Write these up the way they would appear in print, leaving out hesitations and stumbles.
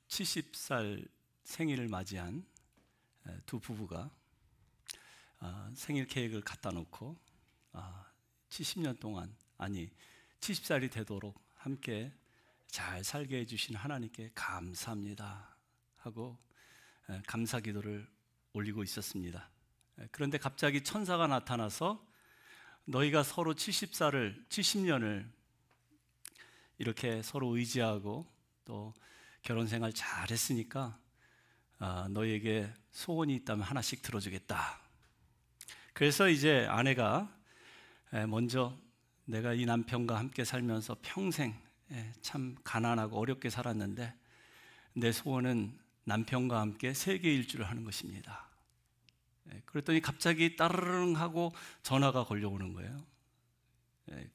70살 생일을 맞이한 두 부부가 생일 케이크를 갖다 놓고 70년 동안, 아니 70살이 되도록 함께 잘 살게 해주신 하나님께 감사합니다 하고 감사 기도를 올리고 있었습니다. 그런데 갑자기 천사가 나타나서 너희가 서로 70년을 이렇게 서로 의지하고 또 결혼 생활 잘 했으니까 너희에게 소원이 있다면 하나씩 들어주겠다. 그래서 이제 아내가 먼저 내가 이 남편과 함께 살면서 평생 참 가난하고 어렵게 살았는데 내 소원은 남편과 함께 세계 일주를 하는 것입니다. 그랬더니 갑자기 따르릉 하고 전화가 걸려오는 거예요.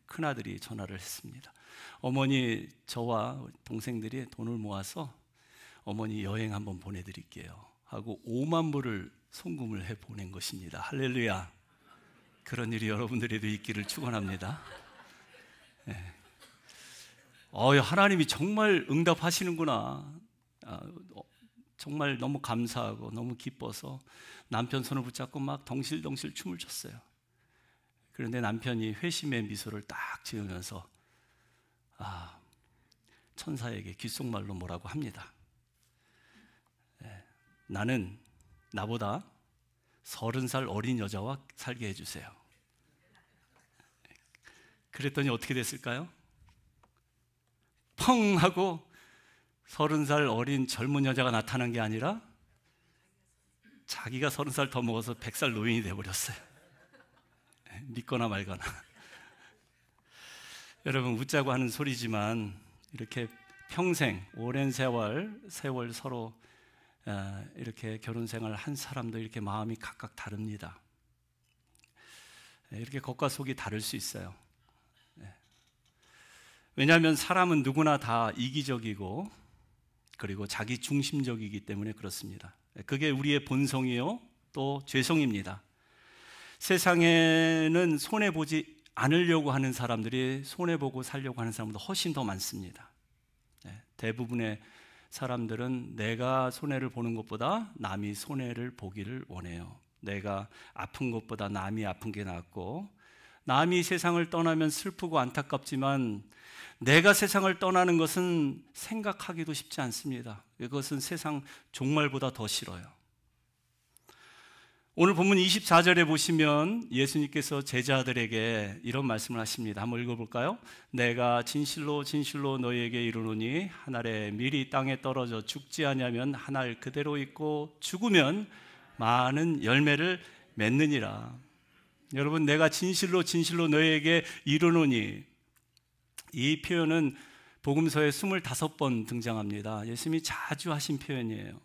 큰아들이 전화를 했습니다. 어머니, 저와 동생들이 돈을 모아서 어머니 여행 한번 보내드릴게요 하고 5만 불을 송금을 해 보낸 것입니다. 할렐루야. 그런 일이 여러분들에도 있기를 축원합니다. 하나님이 정말 응답하시는구나. 정말 너무 감사하고 너무 기뻐서 남편 손을 붙잡고 막 덩실덩실 춤을 췄어요. 그런데 남편이 회심의 미소를 딱 지으면서 천사에게 귓속말로 뭐라고 합니다. 나는 나보다 30살 어린 여자와 살게 해주세요. 그랬더니 어떻게 됐을까요? 펑 하고 30살 어린 젊은 여자가 나타난 게 아니라 자기가 30살 더 먹어서 100살 노인이 돼버렸어요. 믿거나 말거나. 여러분, 웃자고 하는 소리지만 이렇게 평생 오랜 세월 서로 이렇게 결혼 생활을 한 사람도 이렇게 마음이 각각 다릅니다. 이렇게 겉과 속이 다를 수 있어요. 왜냐하면 사람은 누구나 다 이기적이고 그리고 자기 중심적이기 때문에 그렇습니다. 그게 우리의 본성이요 또 죄성입니다. 세상에는 손해보지 않으려고 하는 사람들이 손해보고 살려고 하는 사람도 훨씬 더 많습니다. 대부분의 사람들은 내가 손해를 보는 것보다 남이 손해를 보기를 원해요. 내가 아픈 것보다 남이 아픈 게 낫고, 남이 세상을 떠나면 슬프고 안타깝지만 내가 세상을 떠나는 것은 생각하기도 쉽지 않습니다. 이것은 세상 종말보다 더 싫어요. 오늘 본문 24절에 보시면 예수님께서 제자들에게 이런 말씀을 하십니다. 한번 읽어볼까요? 내가 진실로 진실로 너희에게 이르노니 한 알의 밀이 땅에 떨어져 죽지 아니하면 한 알 그대로 있고 죽으면 많은 열매를 맺느니라. 여러분, 내가 진실로 진실로 너희에게 이르노니, 이 표현은 복음서에 25번 등장합니다. 예수님이 자주 하신 표현이에요.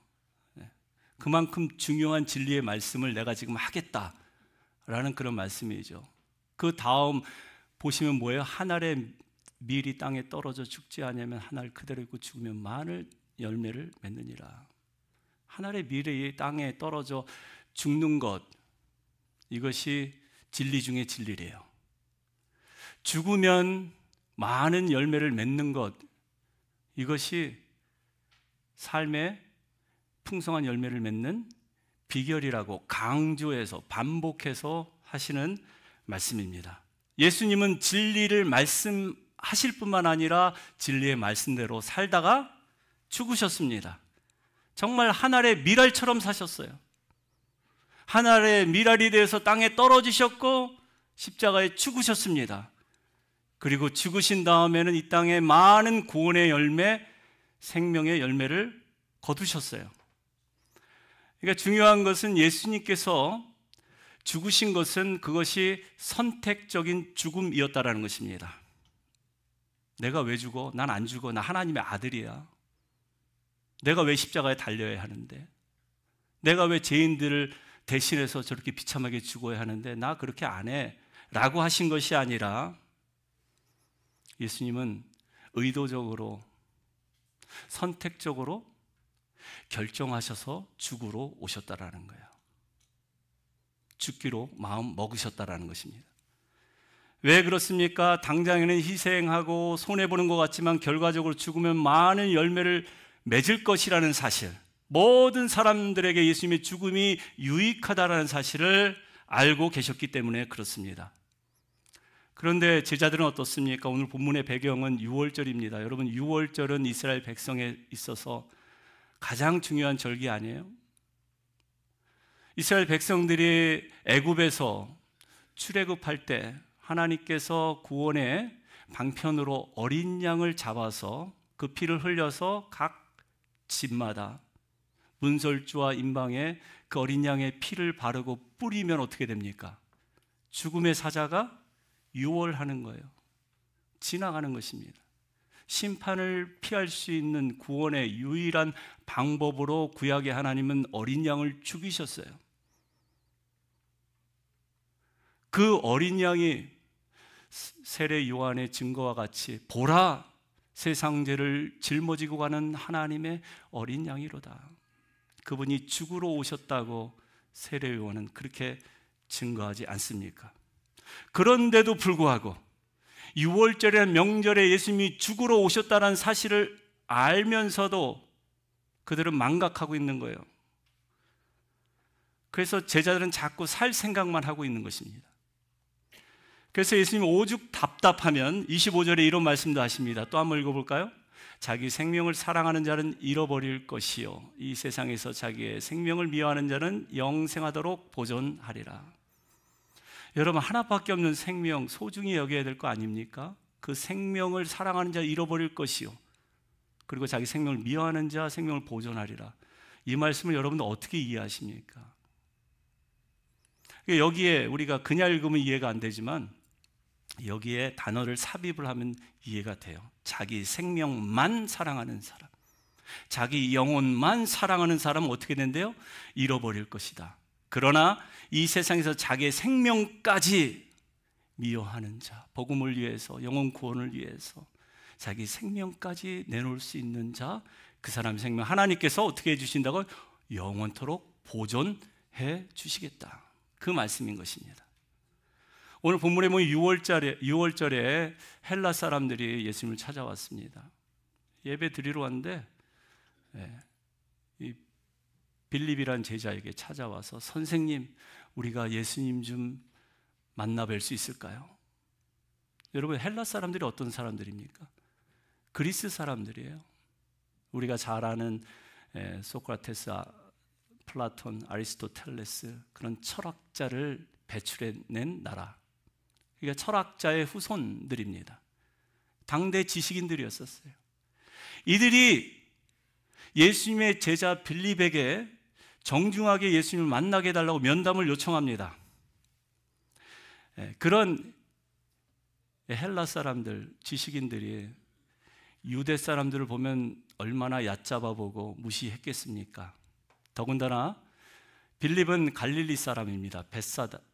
그만큼 중요한 진리의 말씀을 내가 지금 하겠다라는 그런 말씀이죠. 그 다음 보시면 뭐예요? 한 알의 밀이 땅에 떨어져 죽지 않으면 한 알 그대로 있고 죽으면 많은 열매를 맺느니라. 한 알의 밀이 땅에 떨어져 죽는 것, 이것이 진리 중에 진리래요. 죽으면 많은 열매를 맺는 것, 이것이 삶의 풍성한 열매를 맺는 비결이라고 강조해서 반복해서 하시는 말씀입니다. 예수님은 진리를 말씀하실 뿐만 아니라 진리의 말씀대로 살다가 죽으셨습니다. 정말 한 알의 밀알처럼 사셨어요. 한 알의 밀알이 되어서 땅에 떨어지셨고 십자가에 죽으셨습니다. 그리고 죽으신 다음에는 이 땅에 많은 구원의 열매, 생명의 열매를 거두셨어요. 그러니까 중요한 것은 예수님께서 죽으신 것은 그것이 선택적인 죽음이었다라는 것입니다. 내가 왜 죽어? 난 안 죽어. 나 하나님의 아들이야. 내가 왜 십자가에 달려야 하는데? 내가 왜 죄인들을 대신해서 저렇게 비참하게 죽어야 하는데? 나 그렇게 안 해. 라고 하신 것이 아니라 예수님은 의도적으로, 선택적으로 결정하셔서 죽으러 오셨다라는 거예요. 죽기로 마음 먹으셨다라는 것입니다. 왜 그렇습니까? 당장에는 희생하고 손해보는 것 같지만 결과적으로 죽으면 많은 열매를 맺을 것이라는 사실, 모든 사람들에게 예수님의 죽음이 유익하다라는 사실을 알고 계셨기 때문에 그렇습니다. 그런데 제자들은 어떻습니까? 오늘 본문의 배경은 유월절입니다. 여러분, 유월절은 이스라엘 백성에 있어서 가장 중요한 절기 아니에요? 이스라엘 백성들이 애굽에서 출애굽할 때 하나님께서 구원의 방편으로 어린 양을 잡아서 그 피를 흘려서 각 집마다 문설주와 임방에 그 어린 양의 피를 바르고 뿌리면 어떻게 됩니까? 죽음의 사자가 유월하는 거예요. 지나가는 것입니다. 심판을 피할 수 있는 구원의 유일한 방법으로 구약의 하나님은 어린 양을 죽이셨어요. 그 어린 양이 세례 요한의 증거와 같이 보라, 세상 죄를 짊어지고 가는 하나님의 어린 양이로다. 그분이 죽으러 오셨다고 세례 요한은 그렇게 증거하지 않습니까? 그런데도 불구하고 6월절이라는 명절에 예수님이 죽으러 오셨다는 사실을 알면서도 그들은 망각하고 있는 거예요. 그래서 제자들은 자꾸 살 생각만 하고 있는 것입니다. 그래서 예수님이 오죽 답답하면 25절에 이런 말씀도 하십니다. 또 한번 읽어볼까요? 자기 생명을 사랑하는 자는 잃어버릴 것이요 이 세상에서 자기의 생명을 미워하는 자는 영생하도록 보존하리라. 여러분, 하나밖에 없는 생명 소중히 여겨야 될 거 아닙니까? 그 생명을 사랑하는 자 잃어버릴 것이요 그리고 자기 생명을 미워하는 자 생명을 보존하리라. 이 말씀을 여러분들 어떻게 이해하십니까? 여기에 우리가 그냥 읽으면 이해가 안 되지만 여기에 단어를 삽입을 하면 이해가 돼요. 자기 생명만 사랑하는 사람, 자기 영혼만 사랑하는 사람은 어떻게 된대요? 잃어버릴 것이다. 그러나 이 세상에서 자기의 생명까지 미워하는 자, 복음을 위해서, 영혼 구원을 위해서 자기 생명까지 내놓을 수 있는 자, 그 사람의 생명 하나님께서 어떻게 해주신다고? 영원토록 보존해 주시겠다. 그 말씀인 것입니다. 오늘 본문에 보면 6월절에 헬라 사람들이 예수님을 찾아왔습니다. 예배 드리러 왔는데 이 빌립이라는 제자에게 찾아와서 선생님, 우리가 예수님 좀 만나 뵐 수 있을까요? 여러분, 헬라 사람들이 어떤 사람들입니까? 그리스 사람들이에요. 우리가 잘 아는 소크라테스, 플라톤, 아리스토텔레스 그런 철학자를 배출해낸 나라. 그러니까 철학자의 후손들입니다. 당대 지식인들이었었어요. 이들이 예수님의 제자 빌립에게 정중하게 예수님을 만나게 해달라고 면담을 요청합니다. 그런 헬라 사람들, 지식인들이 유대 사람들을 보면 얼마나 얕잡아 보고 무시했겠습니까? 더군다나 빌립은 갈릴리 사람입니다.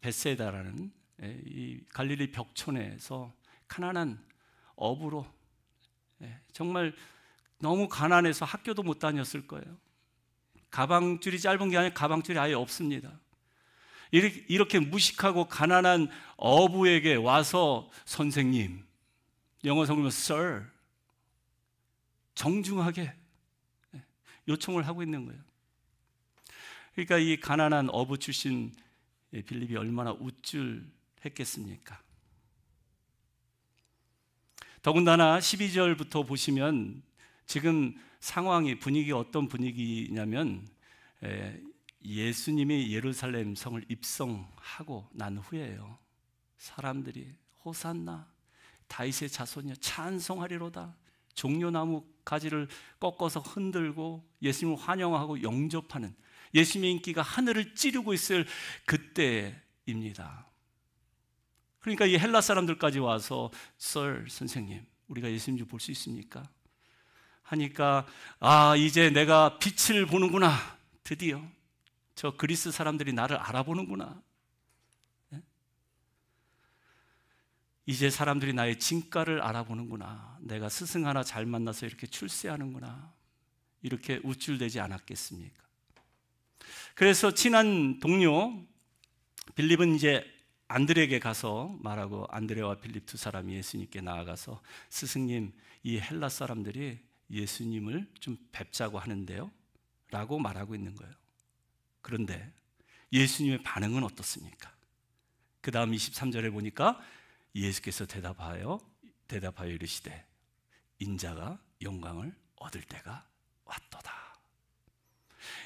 벳세다라는 이 갈릴리 벽촌에서 가난한 어부로 정말 너무 가난해서 학교도 못 다녔을 거예요. 가방줄이 짧은 게 아니라 가방줄이 아예 없습니다. 이렇게 무식하고 가난한 어부에게 와서 선생님, 영어 성경은 Sir, 정중하게 요청을 하고 있는 거예요. 그러니까 이 가난한 어부 출신 빌립이 얼마나 우쭐했겠습니까? 더군다나 12절부터 보시면 지금 상황이, 분위기가 어떤 분위기냐면 예수님이 예루살렘 성을 입성하고 난 후에요. 사람들이 호산나, 다윗의 자손이여 찬송하리로다, 종려나무 가지를 꺾어서 흔들고 예수님을 환영하고 영접하는, 예수님의 인기가 하늘을 찌르고 있을 그때입니다. 그러니까 이 헬라 사람들까지 와서 Sir, 선생님, 우리가 예수님 좀 볼 수 있습니까? 하니까 이제 내가 빛을 보는구나. 드디어 저 그리스 사람들이 나를 알아보는구나. 이제 사람들이 나의 진가를 알아보는구나. 내가 스승 하나 잘 만나서 이렇게 출세하는구나. 이렇게 우쭐대지 않았겠습니까? 그래서 친한 동료 빌립은 이제 안드레에게 가서 말하고, 안드레와 빌립 두 사람이 예수님께 나아가서 스승님, 이 헬라 사람들이 예수님을 좀 뵙자고 하는데요 라고 말하고 있는 거예요. 그런데 예수님의 반응은 어떻습니까? 그 다음 23절에 보니까 예수께서 대답하여 이르시되 인자가 영광을 얻을 때가 왔도다.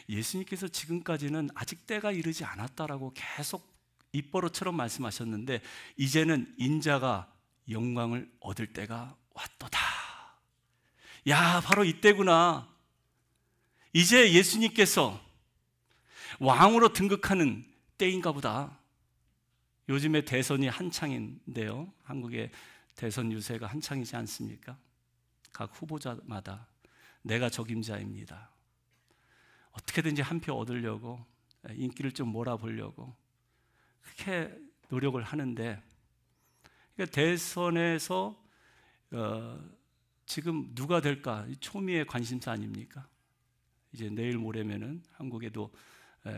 예수님께서 지금까지는 아직 때가 이르지 않았다라고 계속 입버릇처럼 말씀하셨는데, 이제는 인자가 영광을 얻을 때가 왔도다. 야, 바로 이때구나. 이제 예수님께서 왕으로 등극하는 때인가 보다. 요즘에 대선이 한창인데요, 한국의 대선 유세가 한창이지 않습니까? 각 후보자마다 내가 적임자입니다, 어떻게든지 한 표 얻으려고, 인기를 좀 몰아보려고 그렇게 노력을 하는데, 그러니까 대선에서 지금 누가 될까 초미의 관심사 아닙니까? 이제 내일 모레면은 한국에도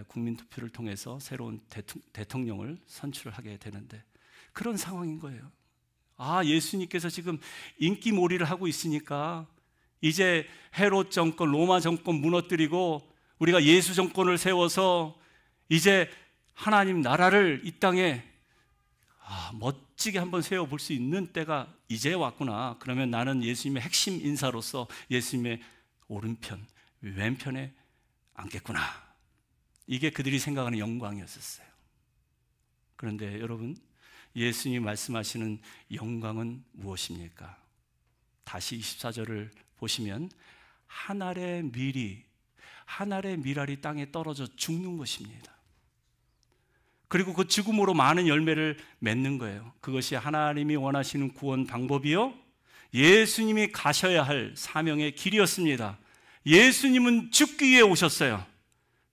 국민투표를 통해서 새로운 대통령을 선출하게 되는데, 그런 상황인 거예요. 아, 예수님께서 지금 인기몰이를 하고 있으니까 이제 헤롯 정권, 로마 정권 무너뜨리고 우리가 예수 정권을 세워서 이제 하나님 나라를 이 땅에 멋지게 한번 세워볼 수 있는 때가 이제 왔구나. 그러면 나는 예수님의 핵심 인사로서 예수님의 오른편, 왼편에 앉겠구나. 이게 그들이 생각하는 영광이었었어요. 그런데 여러분, 예수님이 말씀하시는 영광은 무엇입니까? 다시 24절을 보시면 한 알의 밀알이 땅에 떨어져 죽는 것입니다. 그리고 그 죽음으로 많은 열매를 맺는 거예요. 그것이 하나님이 원하시는 구원 방법이요, 예수님이 가셔야 할 사명의 길이었습니다. 예수님은 죽기 위해 오셨어요.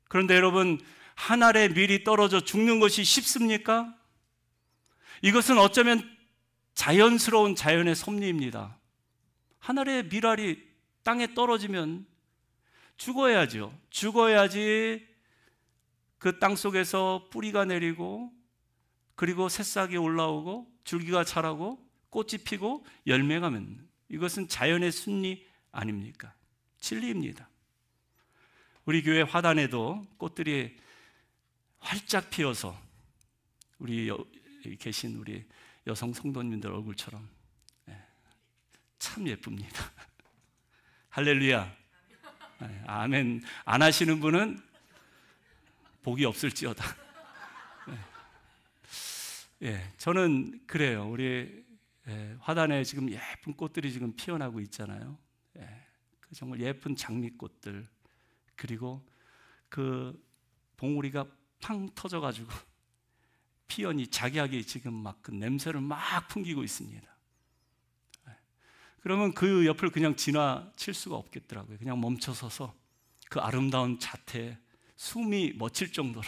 그런데 여러분, 한 알의 밀이 떨어져 죽는 것이 쉽습니까? 이것은 어쩌면 자연스러운 자연의 섭리입니다. 한 알의 밀알이 땅에 떨어지면 죽어야죠. 죽어야지 그 땅 속에서 뿌리가 내리고, 그리고 새싹이 올라오고, 줄기가 자라고, 꽃이 피고, 열매가 맺는, 이것은 자연의 순리 아닙니까? 진리입니다. 우리 교회 화단에도 꽃들이 활짝 피어서 우리 계신 우리 여성 성도님들 얼굴처럼 참 예쁩니다. 할렐루야. 아멘 안 하시는 분은 복이 없을지어다. 저는 그래요. 우리 화단에 지금 예쁜 꽃들이 지금 피어나고 있잖아요. 정말 예쁜 장미꽃들, 그리고 그 봉우리가 팡 터져가지고 피연이 자기하게 지금 막 그 냄새를 막 풍기고 있습니다. 그러면 그 옆을 그냥 지나칠 수가 없겠더라고요. 그냥 멈춰서서 그 아름다운 자태에 숨이 멎칠 정도로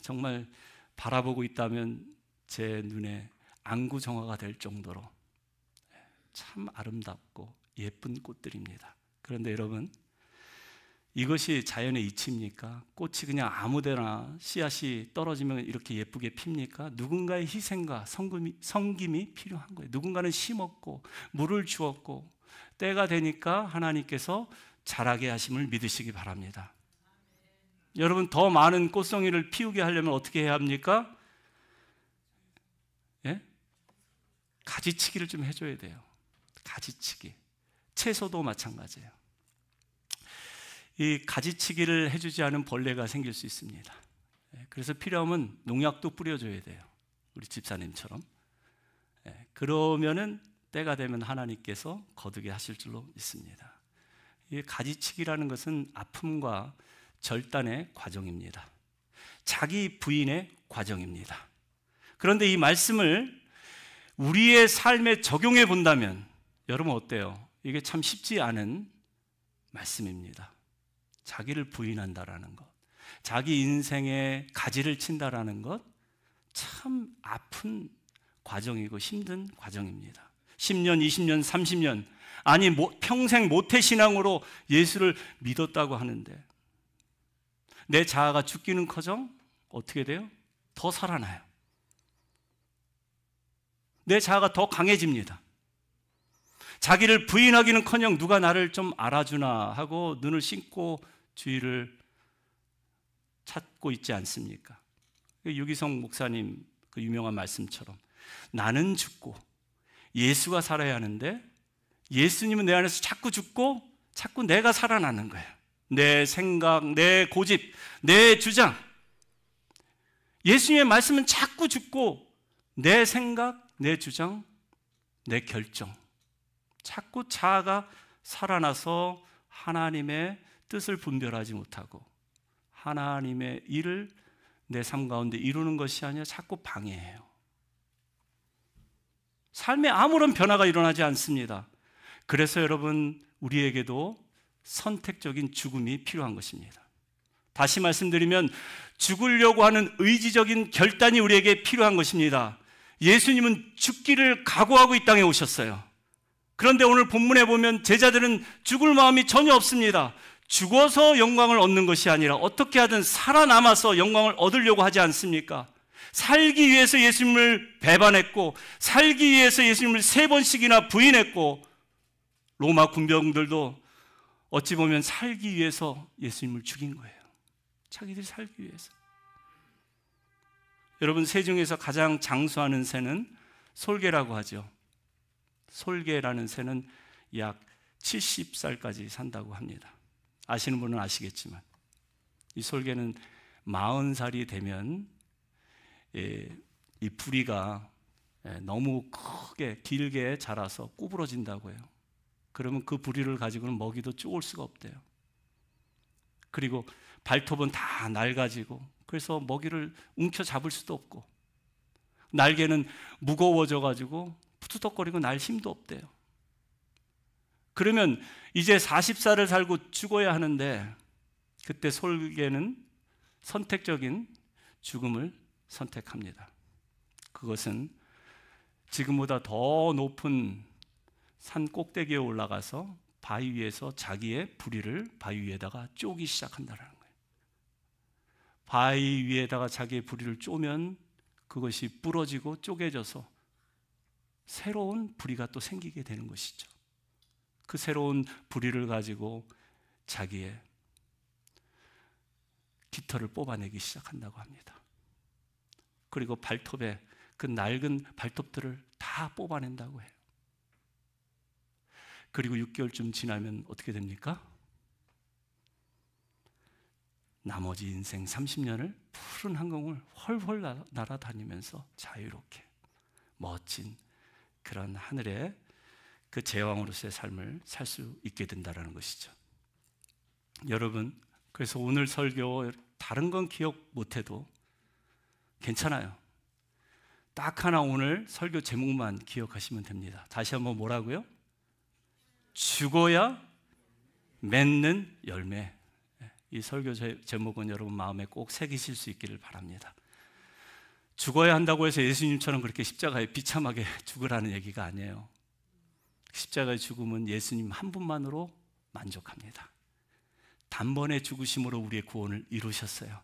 정말 바라보고 있다면 제 눈에 안구정화가 될 정도로 참 아름답고 예쁜 꽃들입니다. 그런데 여러분, 이것이 자연의 이치입니까? 꽃이 그냥 아무데나 씨앗이 떨어지면 이렇게 예쁘게 핍니까? 누군가의 희생과 섬김이 필요한 거예요. 누군가는 심었고 물을 주었고 때가 되니까 하나님께서 자라게 하심을 믿으시기 바랍니다. 여러분, 더 많은 꽃송이를 피우게 하려면 어떻게 해야 합니까? 가지치기를 좀 해줘야 돼요. 가지치기. 채소도 마찬가지예요. 이 가지치기를 해주지 않은 벌레가 생길 수 있습니다. 그래서 필요하면 농약도 뿌려줘야 돼요. 우리 집사님처럼. 그러면은 때가 되면 하나님께서 거두게 하실 줄로 믿습니다. 이 가지치기라는 것은 아픔과 절단의 과정입니다. 자기 부인의 과정입니다. 그런데 이 말씀을 우리의 삶에 적용해 본다면 여러분 어때요? 이게 참 쉽지 않은 말씀입니다. 자기를 부인한다라는 것, 자기 인생에 가지를 친다라는 것, 참 아픈 과정이고 힘든 과정입니다. 10년, 20년, 30년, 아니 평생 모태신앙으로 예수를 믿었다고 하는데 내 자아가 죽기는커녕 어떻게 돼요? 더 살아나요. 내 자아가 더 강해집니다. 자기를 부인하기는커녕 누가 나를 좀 알아주나 하고 눈을 씻고 주위를 찾고 있지 않습니까? 유기성 목사님 그 유명한 말씀처럼 나는 죽고 예수가 살아야 하는데 예수님은 내 안에서 자꾸 죽고 자꾸 내가 살아나는 거예요. 내 생각, 내 고집, 내 주장. 예수님의 말씀은 자꾸 죽고 내 생각, 내 주장, 내 결정. 자꾸 자아가 살아나서 하나님의 뜻을 분별하지 못하고 하나님의 일을 내 삶 가운데 이루는 것이 아니라 자꾸 방해해요. 삶에 아무런 변화가 일어나지 않습니다. 그래서 여러분, 우리에게도 선택적인 죽음이 필요한 것입니다. 다시 말씀드리면 죽으려고 하는 의지적인 결단이 우리에게 필요한 것입니다. 예수님은 죽기를 각오하고 이 땅에 오셨어요. 그런데 오늘 본문에 보면 제자들은 죽을 마음이 전혀 없습니다. 죽어서 영광을 얻는 것이 아니라 어떻게 하든 살아남아서 영광을 얻으려고 하지 않습니까? 살기 위해서 예수님을 배반했고 살기 위해서 예수님을 3번씩이나 부인했고 로마 군병들도 어찌 보면 살기 위해서 예수님을 죽인 거예요. 자기들이 살기 위해서. 여러분, 새 중에서 가장 장수하는 새는 솔개라고 하죠. 솔개라는 새는 약 70살까지 산다고 합니다. 아시는 분은 아시겠지만 이 솔개는 40살이 되면 이 부리가 너무 크게 길게 자라서 구부러진다고 해요. 그러면 그 부리를 가지고는 먹이도 쪼을 수가 없대요. 그리고 발톱은 다 낡아지고 그래서 먹이를 움켜잡을 수도 없고 날개는 무거워져 가지고 푸투덕거리고 날 힘도 없대요. 그러면 이제 40살을 살고 죽어야 하는데 그때 솔개는 선택적인 죽음을 선택합니다. 그것은 지금보다 더 높은 산 꼭대기에 올라가서 바위 위에서 자기의 부리를 바위 위에다가 쪼기 시작한다는 거예요. 바위 위에다가 자기의 부리를 쪼면 그것이 부러지고 쪼개져서 새로운 부리가 또 생기게 되는 것이죠. 그 새로운 부리를 가지고 자기의 깃털을 뽑아내기 시작한다고 합니다. 그리고 발톱에 그 낡은 발톱들을 다 뽑아낸다고 해요. 그리고 6개월쯤 지나면 어떻게 됩니까? 나머지 인생 30년을 푸른 한공을 훨훨 날아다니면서 자유롭게 멋진 그런 하늘의 그 제왕으로서의 삶을 살 수 있게 된다는 것이죠. 여러분, 그래서 오늘 설교 다른 건 기억 못해도 괜찮아요. 딱 하나 오늘 설교 제목만 기억하시면 됩니다. 다시 한번 뭐라고요? 죽어야 맺는 열매. 이 설교 제목은 여러분 마음에 꼭 새기실 수 있기를 바랍니다. 죽어야 한다고 해서 예수님처럼 그렇게 십자가에 비참하게 죽으라는 얘기가 아니에요. 십자가의 죽음은 예수님 한 분만으로 만족합니다. 단번에 죽으심으로 우리의 구원을 이루셨어요.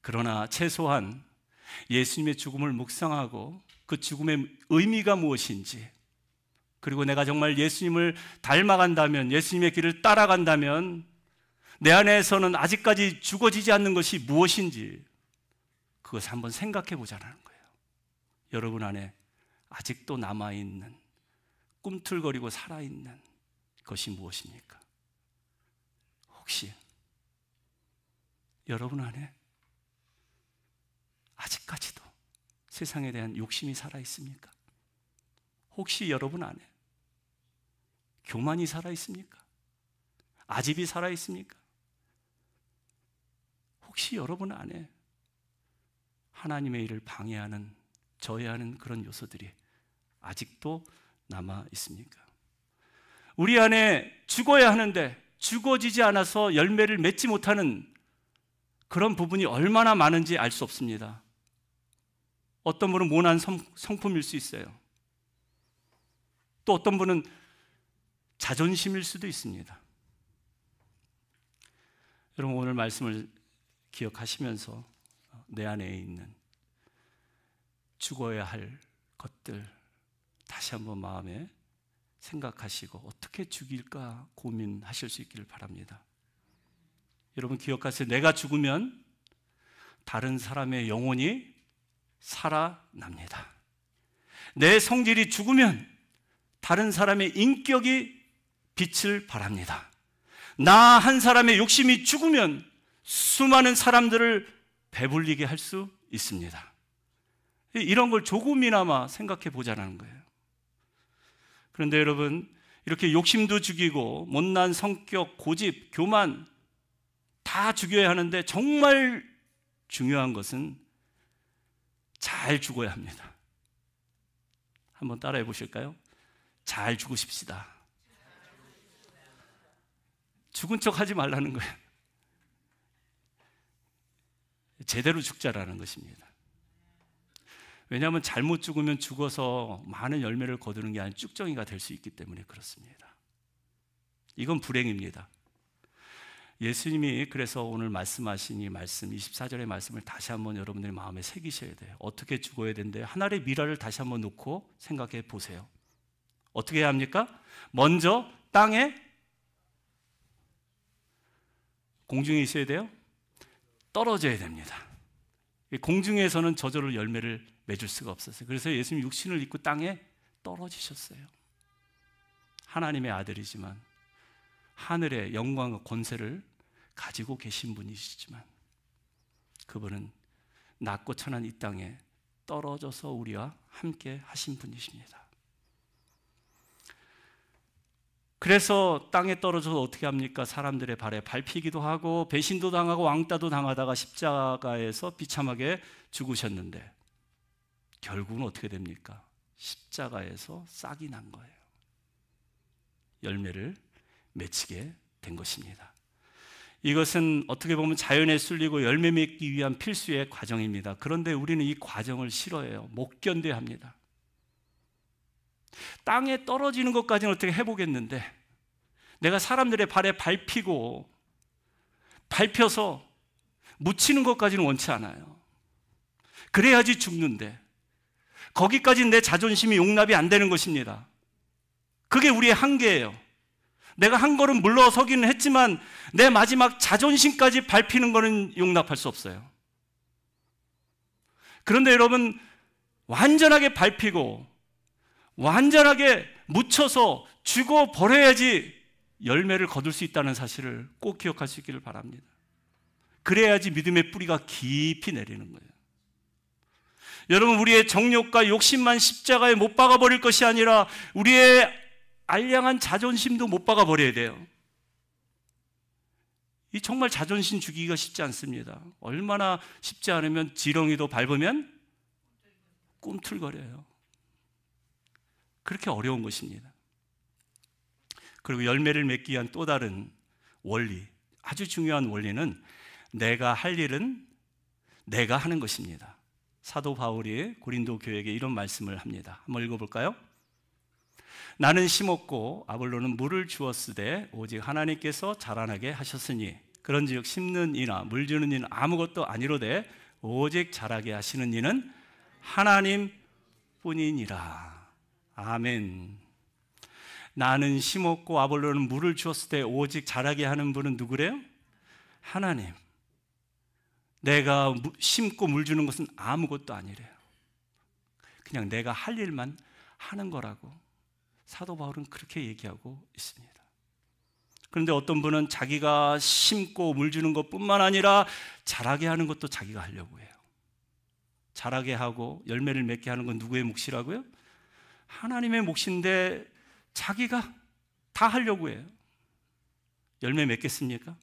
그러나 최소한 예수님의 죽음을 묵상하고 그 죽음의 의미가 무엇인지, 그리고 내가 정말 예수님을 닮아간다면, 예수님의 길을 따라간다면 내 안에서는 아직까지 죽어지지 않는 것이 무엇인지 그것을 한번 생각해 보자는 거예요. 여러분 안에 아직도 남아있는, 꿈틀거리고 살아있는 것이 무엇입니까? 혹시 여러분 안에 아직까지도 세상에 대한 욕심이 살아있습니까? 혹시 여러분 안에 교만이 살아있습니까? 아집이 살아있습니까? 혹시 여러분 안에 하나님의 일을 방해하는, 저해하는 그런 요소들이 아직도 남아 있습니까? 우리 안에 죽어야 하는데 죽어지지 않아서 열매를 맺지 못하는 그런 부분이 얼마나 많은지 알 수 없습니다. 어떤 분은 모난 성품일 수 있어요. 또 어떤 분은 자존심일 수도 있습니다. 여러분, 오늘 말씀을 기억하시면서 내 안에 있는 죽어야 할 것들, 다시 한번 마음에 생각하시고 어떻게 죽일까 고민하실 수 있기를 바랍니다. 여러분 기억하세요. 내가 죽으면 다른 사람의 영혼이 살아납니다. 내 성질이 죽으면 다른 사람의 인격이 빛을 발합니다. 나 한 사람의 욕심이 죽으면 수많은 사람들을 배불리게 할 수 있습니다. 이런 걸 조금이나마 생각해 보자는 거예요. 그런데 여러분, 이렇게 욕심도 죽이고 못난 성격, 고집, 교만 다 죽여야 하는데 정말 중요한 것은 잘 죽어야 합니다. 한번 따라해 보실까요? 잘 죽으십시다. 죽은 척 하지 말라는 거예요. 제대로 죽자라는 것입니다. 왜냐하면 잘못 죽으면 죽어서 많은 열매를 거두는 게 아니라 쭉정이가 될 수 있기 때문에 그렇습니다. 이건 불행입니다. 예수님이 그래서 오늘 말씀하신 이 말씀 24절의 말씀을 다시 한번 여러분들의 마음에 새기셔야 돼요. 어떻게 죽어야 된대요? 하늘의 미라를 다시 한번 놓고 생각해 보세요. 어떻게 해야 합니까? 먼저 땅에, 공중에 있어야 돼요? 떨어져야 됩니다. 공중에서는 저절로 열매를 맺을 수가 없었어요. 그래서 예수님 육신을 입고 땅에 떨어지셨어요. 하나님의 아들이지만 하늘의 영광과 권세를 가지고 계신 분이시지만 그분은 낮고 천한 이 땅에 떨어져서 우리와 함께 하신 분이십니다. 그래서 땅에 떨어져서 어떻게 합니까? 사람들의 발에 밟히기도 하고 배신도 당하고 왕따도 당하다가 십자가에서 비참하게 죽으셨는데 결국은 어떻게 됩니까? 십자가에서 싹이 난 거예요. 열매를 맺히게 된 것입니다. 이것은 어떻게 보면 자연에 쏠리고 열매 맺기 위한 필수의 과정입니다. 그런데 우리는 이 과정을 싫어해요. 못 견뎌야 합니다. 땅에 떨어지는 것까지는 어떻게 해보겠는데 내가 사람들의 발에 밟히고 밟혀서 묻히는 것까지는 원치 않아요. 그래야지 죽는데 거기까지는 내 자존심이 용납이 안 되는 것입니다. 그게 우리의 한계예요. 내가 한 걸음 물러서기는 했지만 내 마지막 자존심까지 밟히는 것은 용납할 수 없어요. 그런데 여러분, 완전하게 밟히고 완전하게 묻혀서 죽어버려야지 열매를 거둘 수 있다는 사실을 꼭 기억할 수 있기를 바랍니다. 그래야지 믿음의 뿌리가 깊이 내리는 거예요. 여러분, 우리의 정욕과 욕심만 십자가에 못 박아버릴 것이 아니라 우리의 알량한 자존심도 못 박아버려야 돼요. 이 정말 자존심 죽이기가 쉽지 않습니다. 얼마나 쉽지 않으면 지렁이도 밟으면 꿈틀거려요. 그렇게 어려운 것입니다. 그리고 열매를 맺기 위한 또 다른 원리, 아주 중요한 원리는 내가 할 일은 내가 하는 것입니다. 사도 바울이 고린도 교회에게 이런 말씀을 합니다. 한번 읽어볼까요? 나는 심었고 아볼로는 물을 주었으되 오직 하나님께서 자라나게 하셨으니 그런즉 심는 이나 물 주는 이는 아무것도 아니로되 오직 자라게 하시는 이는 하나님뿐이니라. 아멘. 나는 심었고 아볼로는 물을 주었을 때 오직 자라게 하는 분은 누구래요? 하나님. 내가 심고 물 주는 것은 아무것도 아니래요. 그냥 내가 할 일만 하는 거라고 사도 바울은 그렇게 얘기하고 있습니다. 그런데 어떤 분은 자기가 심고 물 주는 것뿐만 아니라 자라게 하는 것도 자기가 하려고 해요. 자라게 하고 열매를 맺게 하는 건 누구의 몫이라고요? 하나님의 몫인데 자기가 다 하려고 해요. 열매 맺겠습니까?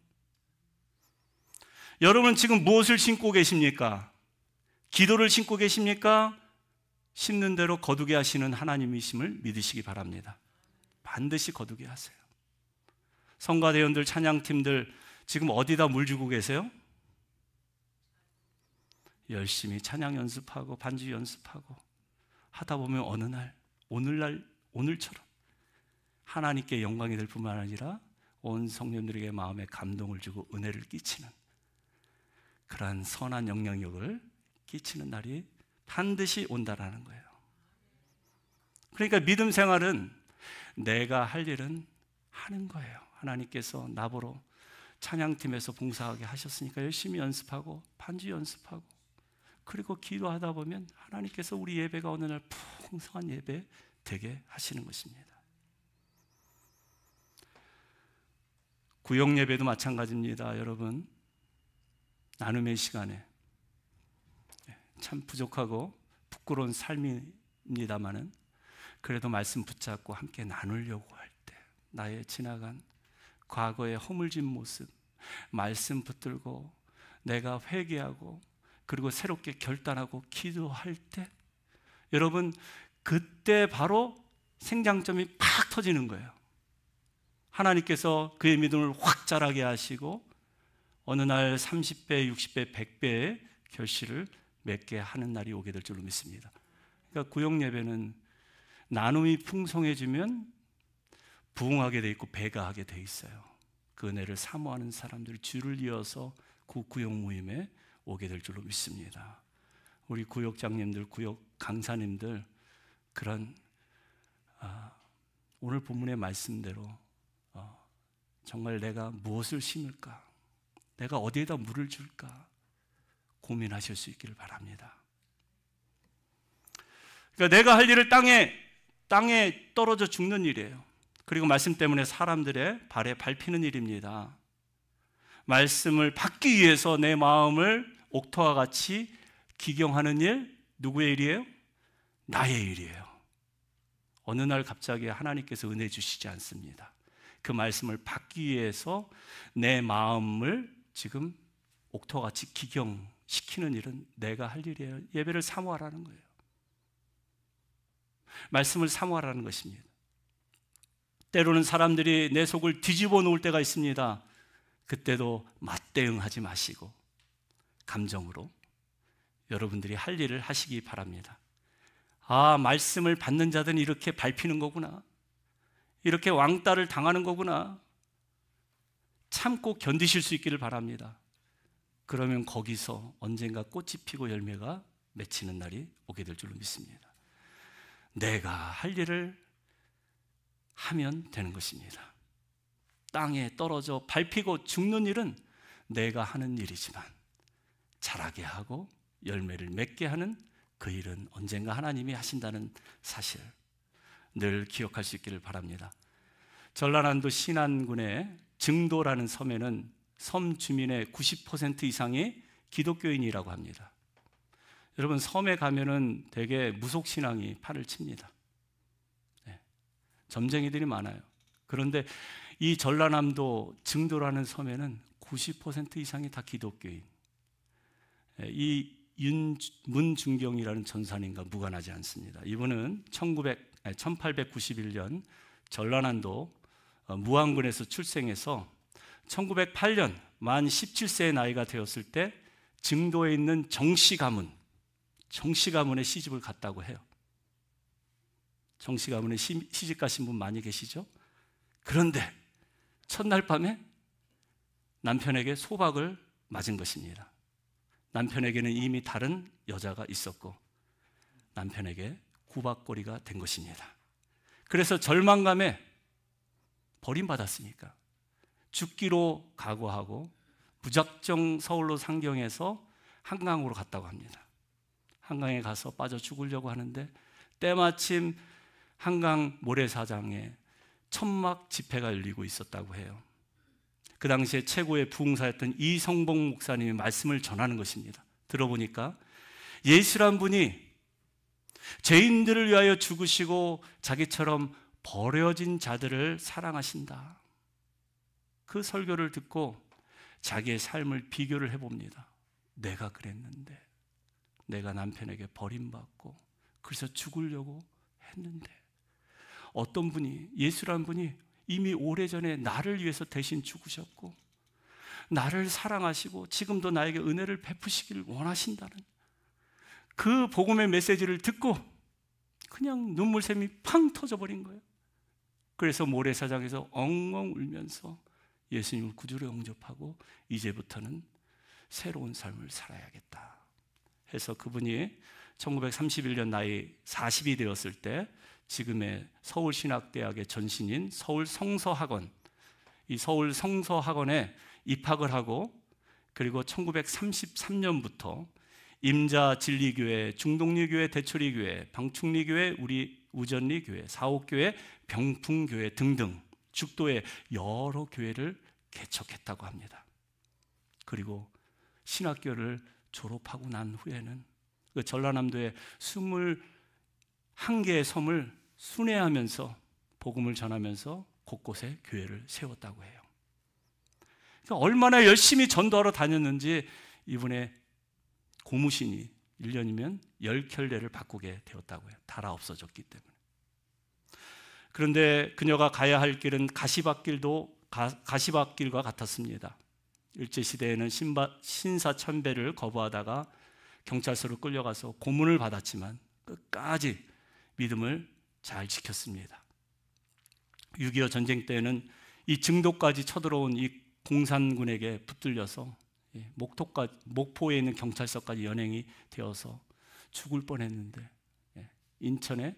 여러분 지금 무엇을 심고 계십니까? 기도를 심고 계십니까? 심는 대로 거두게 하시는 하나님이심을 믿으시기 바랍니다. 반드시 거두게 하세요. 성가대원들, 찬양팀들 지금 어디다 물 주고 계세요? 열심히 찬양 연습하고 반주 연습하고 하다 보면 어느 날, 오늘처럼 하나님께 영광이 될 뿐만 아니라 온 성령들에게 마음에 감동을 주고 은혜를 끼치는 그러한 선한 영향력을 끼치는 날이 반드시 온다라는 거예요. 그러니까 믿음 생활은 내가 할 일은 하는 거예요. 하나님께서 나보러 찬양팀에서 봉사하게 하셨으니까 열심히 연습하고 반주 연습하고 그리고 기도하다 보면 하나님께서 우리 예배가 어느 날 풍성한 예배 되게 하시는 것입니다. 구역 예배도 마찬가지입니다. 여러분, 나눔의 시간에 참 부족하고 부끄러운 삶입니다마는 그래도 말씀 붙잡고 함께 나누려고 할 때 나의 지나간 과거의 허물진 모습 말씀 붙들고 내가 회개하고 그리고 새롭게 결단하고 기도할 때 여러분 그때 바로 생장점이 팍 터지는 거예요. 하나님께서 그의 믿음을 확 자라게 하시고 어느 날 30배, 60배, 100배의 결실을 맺게 하는 날이 오게 될 줄로 믿습니다. 그러니까 구역 예배는 나눔이 풍성해지면 부흥하게 돼 있고 배가 하게 돼 있어요. 그 은혜를 사모하는 사람들이 줄을 이어서 그 구역 모임에 오게 될 줄로 믿습니다. 우리 구역장님들, 구역 강사님들 그런 오늘 본문의 말씀대로 정말 내가 무엇을 심을까? 내가 어디에다 물을 줄까? 고민하실 수 있기를 바랍니다. 그러니까 내가 할 일을 땅에 떨어져 죽는 일이에요. 그리고 말씀 때문에 사람들의 발에 밟히는 일입니다. 말씀을 받기 위해서 내 마음을 옥토와 같이 기경하는 일, 누구의 일이에요? 나의 일이에요. 어느 날 갑자기 하나님께서 은혜 주시지 않습니다. 그 말씀을 받기 위해서 내 마음을 지금 옥토와 같이 기경시키는 일은 내가 할 일이에요. 예배를 사모하라는 거예요. 말씀을 사모하라는 것입니다. 때로는 사람들이 내 속을 뒤집어 놓을 때가 있습니다. 그때도 맞대응하지 마시고 감정으로 여러분들이 할 일을 하시기 바랍니다. 아, 말씀을 받는 자들은 이렇게 밟히는 거구나. 이렇게 왕따를 당하는 거구나. 참고 견디실 수 있기를 바랍니다. 그러면 거기서 언젠가 꽃이 피고 열매가 맺히는 날이 오게 될 줄로 믿습니다. 내가 할 일을 하면 되는 것입니다. 땅에 떨어져 밟히고 죽는 일은 내가 하는 일이지만 자라게 하고 열매를 맺게 하는 그 일은 언젠가 하나님이 하신다는 사실 늘 기억할 수 있기를 바랍니다. 전라남도 신안군의 증도라는 섬에는 섬 주민의 90% 이상이 기독교인이라고 합니다. 여러분, 섬에 가면은 되게 무속신앙이 판을 칩니다. 점쟁이들이 많아요. 그런데 이 전라남도 증도라는 섬에는 90% 이상이 다 기독교인. 이 문중경이라는 전사님과 무관하지 않습니다. 이분은 1891년 전라남도 무안군에서 출생해서 1908년 만 17세의 나이가 되었을 때 증도에 있는 정씨 가문에 시집을 갔다고 해요. 정씨 가문에 시집 가신 분 많이 계시죠? 그런데 첫날 밤에 남편에게 소박을 맞은 것입니다. 남편에게는 이미 다른 여자가 있었고 남편에게 구박거리가 된 것입니다. 그래서 절망감에 버림받았으니까 죽기로 각오하고 무작정 서울로 상경해서 한강으로 갔다고 합니다. 한강에 가서 빠져 죽으려고 하는데 때마침 한강 모래사장에 천막 집회가 열리고 있었다고 해요. 그 당시에 최고의 부흥사였던 이성봉 목사님이 말씀을 전하는 것입니다. 들어보니까 예수란 분이 죄인들을 위하여 죽으시고 자기처럼 버려진 자들을 사랑하신다. 그 설교를 듣고 자기의 삶을 비교를 해봅니다. 내가 그랬는데, 내가 남편에게 버림받고 그래서 죽으려고 했는데 어떤 분이, 예수란 분이 이미 오래전에 나를 위해서 대신 죽으셨고 나를 사랑하시고 지금도 나에게 은혜를 베푸시기를 원하신다는 그 복음의 메시지를 듣고 그냥 눈물샘이 팡 터져버린 거예요. 그래서 모래사장에서 엉엉 울면서 예수님을 구주로 영접하고 이제부터는 새로운 삶을 살아야겠다 해서 그분이 1931년 나이 40이 되었을 때 지금의 서울신학대학의 전신인 서울성서학원, 이 서울성서학원에 입학을 하고, 그리고 1933년부터 임자진리교회, 중동리교회, 대초리교회, 방충리교회, 우리 우전리교회, 사옥교회, 병풍교회 등등 죽도의 여러 교회를 개척했다고 합니다. 그리고 신학교를 졸업하고 난 후에는 그 전라남도의 21개의 섬을 순회하면서 복음을 전하면서 곳곳에 교회를 세웠다고 해요. 그러니까 얼마나 열심히 전도하러 다녔는지 이분의 고무신이 1년이면 10켤레를 바꾸게 되었다고 해요. 달아 없어졌기 때문에. 그런데 그녀가 가야 할 길은 가시밭길과 같았습니다. 일제시대에는 신사참배를 거부하다가 경찰서로 끌려가서 고문을 받았지만 끝까지 믿음을 잘 지켰습니다. 6.25 전쟁 때는 이 증도까지 쳐들어온 이 공산군에게 붙들려서 목포에 있는 경찰서까지 연행이 되어서 죽을 뻔했는데 인천의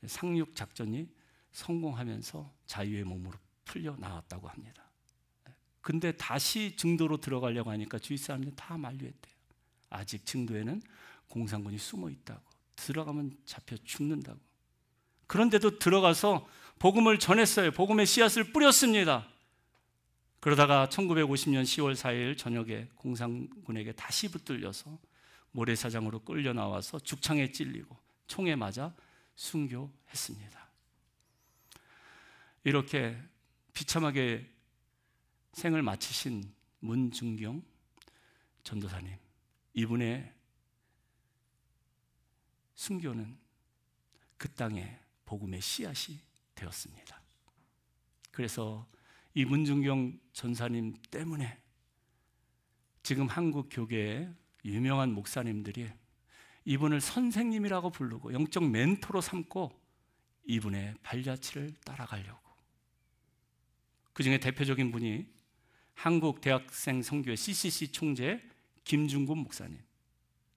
상륙 작전이 성공하면서 자유의 몸으로 풀려 나왔다고 합니다. 근데 다시 증도로 들어가려고 하니까 주위 사람들이 다 만류했대요. 아직 증도에는 공산군이 숨어 있다고, 들어가면 잡혀 죽는다고. 그런데도 들어가서 복음을 전했어요. 복음의 씨앗을 뿌렸습니다. 그러다가 1950년 10월 4일 저녁에 공산군에게 다시 붙들려서 모래사장으로 끌려 나와서 죽창에 찔리고 총에 맞아 순교했습니다. 이렇게 비참하게 생을 마치신 문중경 전도사님, 이분의 순교는 그 땅에 복음의 씨앗이 되었습니다. 그래서 이 문중경 전사님 때문에 지금 한국 교계의 유명한 목사님들이 이분을 선생님이라고 부르고 영적 멘토로 삼고 이분의 발자취를 따라가려고. 그 중에 대표적인 분이 한국 대학생 선교회 CCC 총재 김중곤 목사님,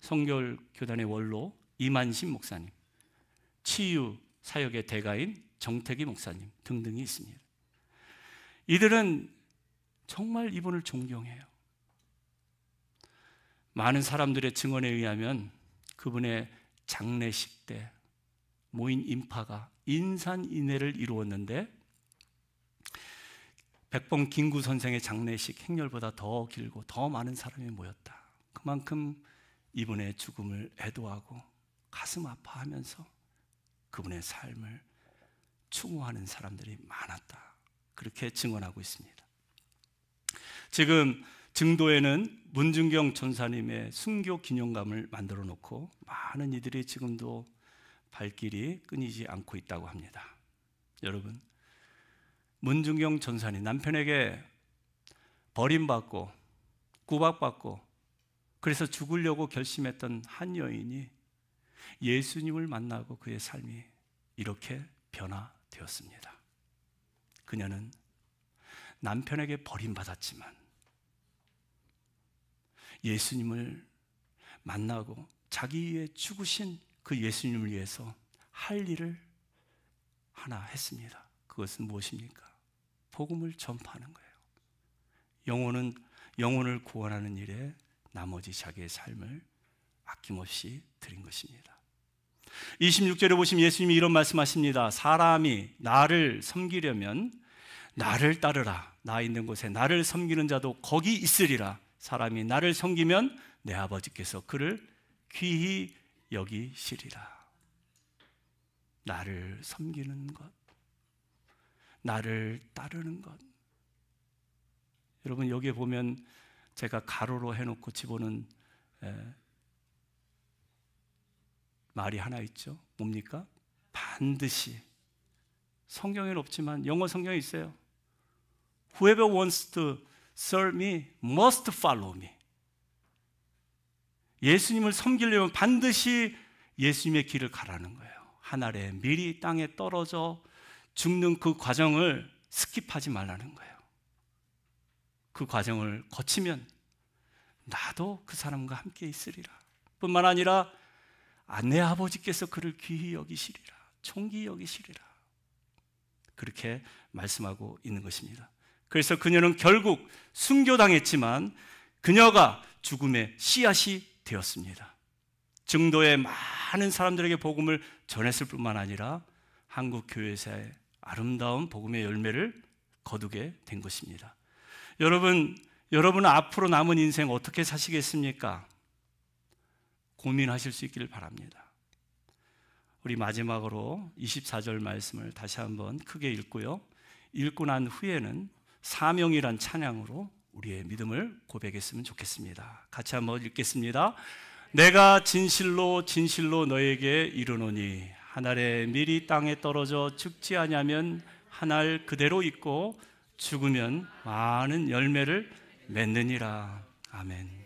성결교단의 원로 이만심 목사님, 치유 사역의 대가인 정태기 목사님 등등이 있습니다. 이들은 정말 이분을 존경해요. 많은 사람들의 증언에 의하면 그분의 장례식 때 모인 인파가 인산인해를 이루었는데 백범 김구 선생의 장례식 행렬보다 더 길고 더 많은 사람이 모였다. 그만큼 이분의 죽음을 애도하고 가슴 아파하면서 그분의 삶을 추모하는 사람들이 많았다. 그렇게 증언하고 있습니다. 지금 증도에는 문중경 전사님의 순교 기념관을 만들어 놓고 많은 이들이 지금도 발길이 끊이지 않고 있다고 합니다. 여러분, 문중경 전사님, 남편에게 버림받고 구박받고 그래서 죽으려고 결심했던 한 여인이 예수님을 만나고 그의 삶이 이렇게 변화되었습니다. 그녀는 남편에게 버림받았지만 예수님을 만나고 자기 위해 죽으신 그 예수님을 위해서 할 일을 하나 했습니다. 그것은 무엇입니까? 복음을 전파하는 거예요. 영혼을 구원하는 일에 나머지 자기의 삶을 아낌없이 드린 것입니다. 26절에 보시면 예수님이 이런 말씀하십니다. 사람이 나를 섬기려면 나를 따르라. 나 있는 곳에 나를 섬기는 자도 거기 있으리라. 사람이 나를 섬기면 내 아버지께서 그를 귀히 여기시리라. 나를 섬기는 것, 나를 따르는 것. 여러분, 여기에 보면 제가 가로로 해놓고 집어넣은 말이 하나 있죠. 뭡니까? 반드시. 성경에는 없지만 영어 성경에 있어요. Whoever wants to serve me must follow me. 예수님을 섬기려면 반드시 예수님의 길을 가라는 거예요. 하늘에 미리 땅에 떨어져 죽는 그 과정을 스킵하지 말라는 거예요. 그 과정을 거치면 나도 그 사람과 함께 있으리라. 뿐만 아니라 내 아버지께서 그를 귀히 여기시리라. 총기 여기시리라. 그렇게 말씀하고 있는 것입니다. 그래서 그녀는 결국 순교당했지만 그녀가 죽음의 씨앗이 되었습니다. 증도의 많은 사람들에게 복음을 전했을 뿐만 아니라 한국 교회사의 아름다운 복음의 열매를 거두게 된 것입니다. 여러분은 앞으로 남은 인생 어떻게 사시겠습니까? 고민하실 수 있기를 바랍니다. 우리 마지막으로 24절 말씀을 다시 한번 크게 읽고요. 읽고 난 후에는 사명이란 찬양으로 우리의 믿음을 고백했으면 좋겠습니다. 같이 한번 읽겠습니다. 내가 진실로 진실로 너에게 이르노니 한 알의 밀이 땅에 떨어져 죽지 아니하면 한 알 그대로 있고 죽으면 많은 열매를 맺느니라. 아멘.